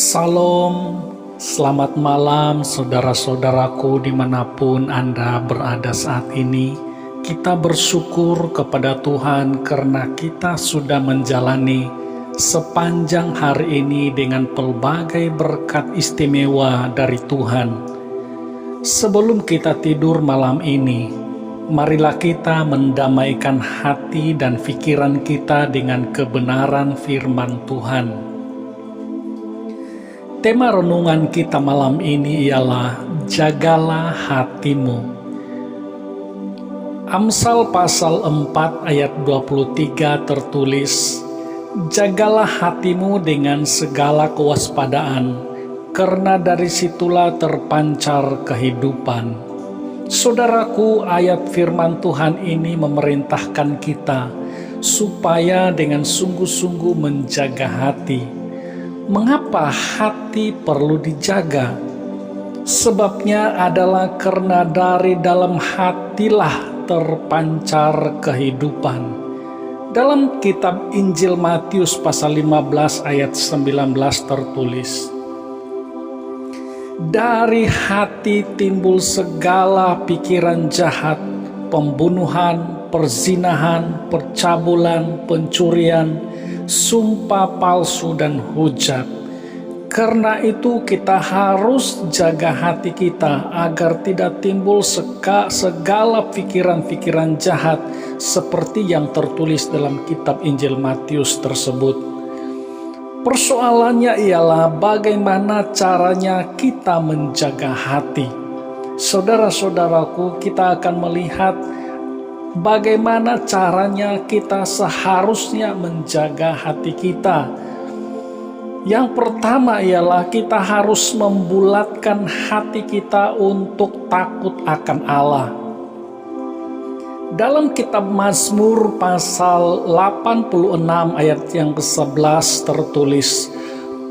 Salam, selamat malam saudara-saudaraku dimanapun Anda berada saat ini. Kita bersyukur kepada Tuhan karena kita sudah menjalani sepanjang hari ini dengan pelbagai berkat istimewa dari Tuhan. Sebelum kita tidur malam ini, marilah kita mendamaikan hati dan pikiran kita dengan kebenaran firman Tuhan. Tema renungan kita malam ini ialah jagalah hatimu. Amsal pasal 4 ayat 23 tertulis, jagalah hatimu dengan segala kewaspadaan, karena dari situlah terpancar kehidupan. Saudaraku, ayat firman Tuhan ini memerintahkan kita supaya dengan sungguh-sungguh menjaga hati. Mengapa hati perlu dijaga? Sebabnya adalah karena dari dalam hatilah terpancar kehidupan. Dalam kitab Injil Matius pasal 15 ayat 19 tertulis, dari hati timbul segala pikiran jahat, pembunuhan, perzinahan, percabulan, pencurian, sumpah palsu dan hujat. Karena itu kita harus jaga hati kita agar tidak timbul segala pikiran-pikiran jahat seperti yang tertulis dalam kitab Injil Matius tersebut. Persoalannya ialah bagaimana caranya kita menjaga hati. Saudara-saudaraku, kita akan melihat bagaimana caranya kita seharusnya menjaga hati kita. Yang pertama ialah kita harus membulatkan hati kita untuk takut akan Allah. Dalam kitab Mazmur pasal 86 ayat yang ke-11 tertulis,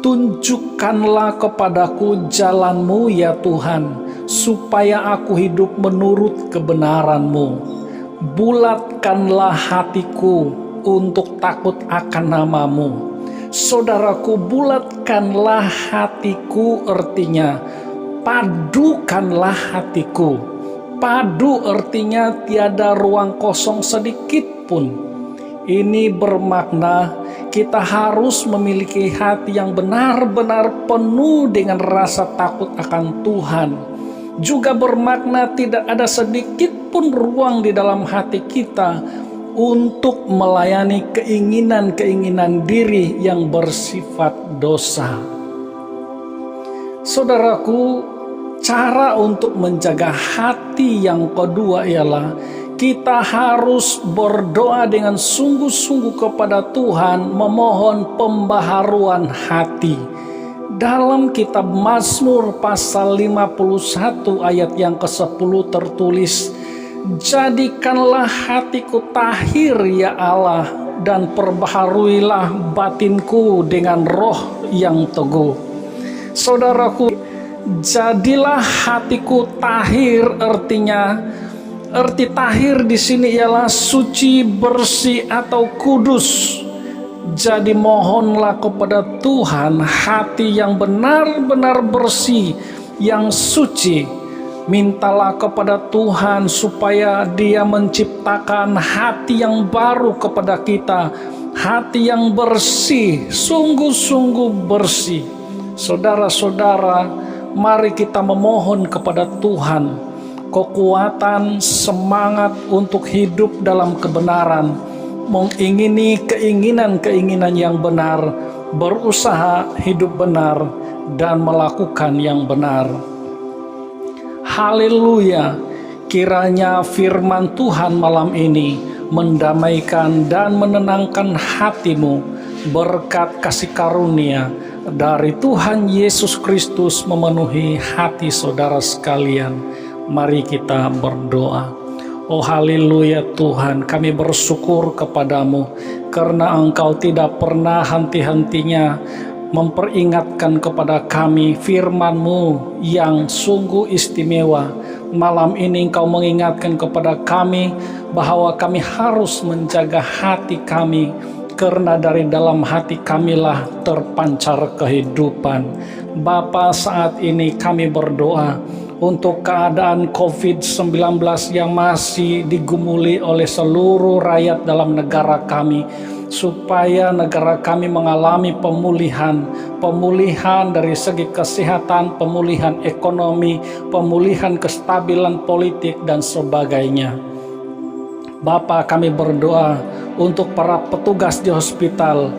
tunjukkanlah kepadaku jalan-Mu ya Tuhan, supaya aku hidup menurut kebenaran-Mu. Bulatkanlah hatiku untuk takut akan nama-Mu. Saudaraku, bulatkanlah hatiku artinya padukanlah hatiku. Padu artinya tiada ruang kosong sedikit pun. Ini bermakna kita harus memiliki hati yang benar-benar penuh dengan rasa takut akan Tuhan. Juga bermakna tidak ada sedikit pun ruang di dalam hati kita untuk melayani keinginan-keinginan diri yang bersifat dosa. Saudaraku, cara untuk menjaga hati yang kedua ialah kita harus berdoa dengan sungguh-sungguh kepada Tuhan, memohon pembaharuan hati. Dalam kitab Mazmur pasal 51 ayat yang ke-10 tertulis, jadikanlah hatiku tahir ya Allah, dan perbaharuilah batinku dengan roh yang teguh. Saudaraku, jadilah hatiku tahir arti tahir di sini ialah suci, bersih atau kudus. Jadi mohonlah kepada Tuhan hati yang benar-benar bersih, yang suci. Mintalah kepada Tuhan supaya Dia menciptakan hati yang baru kepada kita, hati yang bersih, sungguh-sungguh bersih. Saudara-saudara, mari kita memohon kepada Tuhan kekuatan, semangat untuk hidup dalam kebenaran, mengingini keinginan-keinginan yang benar, berusaha hidup benar, dan melakukan yang benar. Haleluya, kiranya firman Tuhan malam ini mendamaikan dan menenangkan hatimu. Berkat kasih karunia dari Tuhan Yesus Kristus memenuhi hati saudara sekalian. Mari kita berdoa. Oh haleluya Tuhan, kami bersyukur kepadamu karena Engkau tidak pernah henti-hentinya memperingatkan kepada kami firman-Mu yang sungguh istimewa. Malam ini Engkau mengingatkan kepada kami bahwa kami harus menjaga hati kami karena dari dalam hati kamilah terpancar kehidupan. Bapa, saat ini kami berdoa untuk keadaan COVID-19 yang masih digumuli oleh seluruh rakyat dalam negara kami, supaya negara kami mengalami pemulihan dari segi kesehatan, pemulihan ekonomi, pemulihan kestabilan politik, dan sebagainya. Bapa, kami berdoa untuk para petugas di hospital,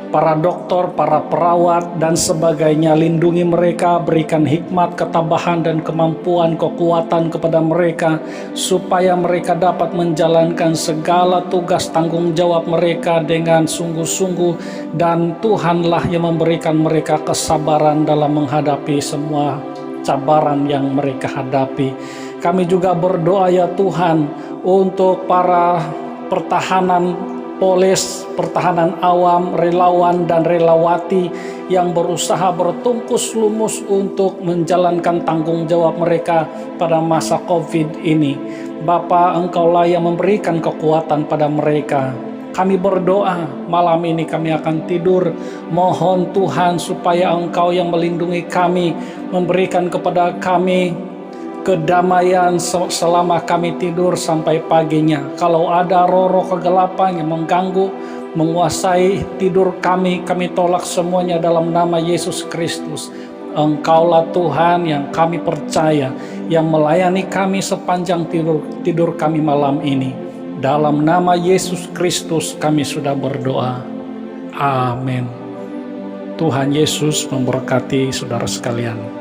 para dokter, para perawat, dan sebagainya. Lindungi mereka, berikan hikmat, ketabahan, dan kemampuan, kekuatan kepada mereka, supaya mereka dapat menjalankan segala tugas tanggung jawab mereka dengan sungguh-sungguh, dan Tuhanlah yang memberikan mereka kesabaran dalam menghadapi semua cabaran yang mereka hadapi. Kami juga berdoa ya Tuhan untuk para pertahanan polis, pertahanan awam, relawan dan relawati yang berusaha bertungkus lumus untuk menjalankan tanggung jawab mereka pada masa COVID ini. Bapa, Engkaulah yang memberikan kekuatan pada mereka. Kami berdoa, malam ini kami akan tidur. Mohon Tuhan supaya Engkau yang melindungi kami, memberikan kepada kami kedamaian selama kami tidur sampai paginya. Kalau ada roh-roh kegelapan yang mengganggu, menguasai tidur kami tolak semuanya dalam nama Yesus Kristus. Engkaulah Tuhan yang kami percaya, yang melayani kami sepanjang tidur kami malam ini. Dalam nama Yesus Kristus kami sudah berdoa. Amin. Tuhan Yesus memberkati saudara sekalian.